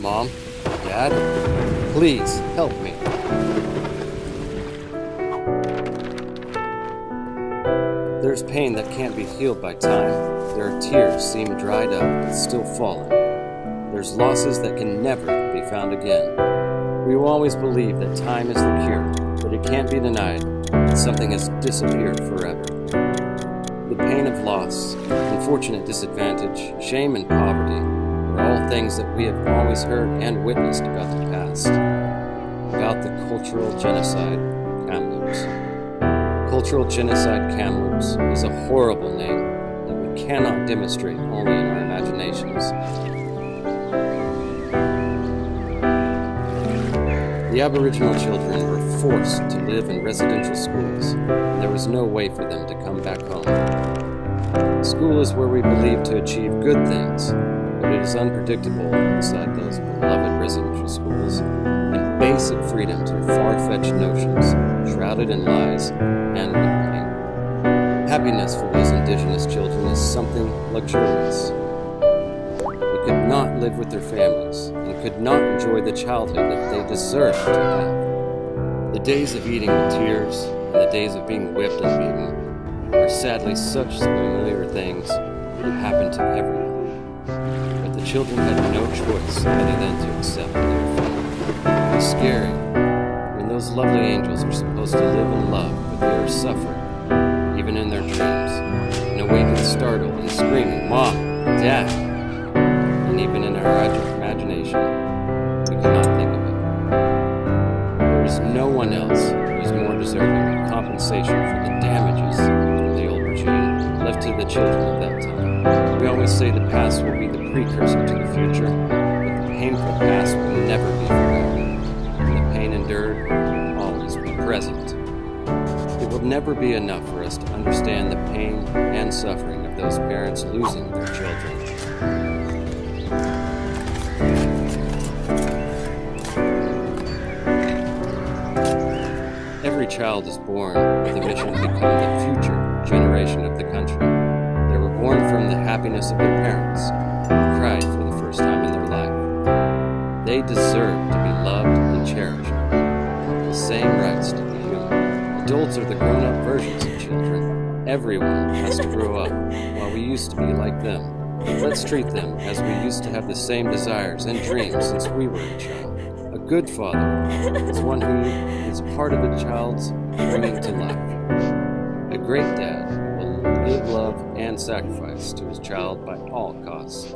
Mom, Dad, please help me. There's pain that can't be healed by time. There are tears seem dried up but still falling. There's losses that can never be found again. We will always believe that time is the cure, but it can't be denied that something has disappeared forever. The pain of loss, unfortunate disadvantage, shame and poverty are all things that we have always heard and witnessed about the past. About the cultural genocide Kamloops. Cultural genocide Kamloops is a horrible name that we cannot demonstrate only in our imaginations. The Aboriginal children were forced to live in residential schools, and there was no way for them to come back home. School is where we believe to achieve good things, but it is unpredictable inside those beloved residential schools, and basic freedoms are far-fetched notions, shrouded in lies and with pain. Happiness for these indigenous children is something luxurious. They could not live with their families and could not enjoy the childhood that they deserved to have. The days of eating with tears and the days of being whipped and beaten are sadly such familiar things that happen to everyone. But the children had no choice other than to accept their fate. It's scary when those lovely angels are supposed to live in love, but they are suffering, even in their dreams, and awaken startled and screaming, "Mom! Dad!" And even in our imagination, we cannot think of it. There is no one else who is more deserving of compensation for the damages of the old regime left to the children of that time. We always say the past will be the precursor to the future, but the painful past will never be forgotten, and the pain endured will always be present. It will never be enough for us to understand the pain and suffering of those parents losing their children. Every child is born with a mission to become the future generation of the country. They were born from the happiness of their parents, who cried for the first time in their life. They deserve to be loved and cherished, the same rights to be human. Adults are the grown-up versions of children. Everyone has to grow up while we used to be like them. Let's treat them as we used to have the same desires and dreams since we were a child. A good father is one who is part of a child's bringing to life. A great dad will give love and sacrifice to his child by all costs.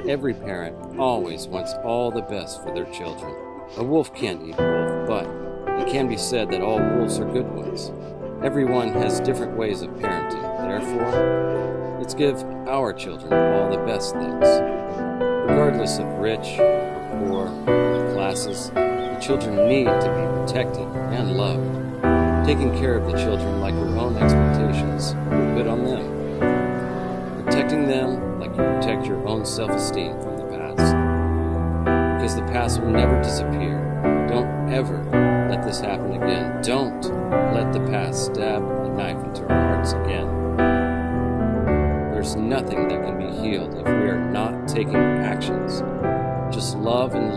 Every parent always wants all the best for their children. A wolf can't eat a wolf, but it can be said that all wolves are good ones. Everyone has different ways of parenting. Therefore, let's give our children all the best things. Regardless of rich or poor classes, the children need to be protected and loved. Taking care of the children like your own expectations you put on them. Protecting them like you protect your own self-esteem from the past. Because the past will never disappear. Don't ever let this happen again. Don't let the past stab a knife into our hearts again. There's nothing that can be healed if we are not taking actions. Just love and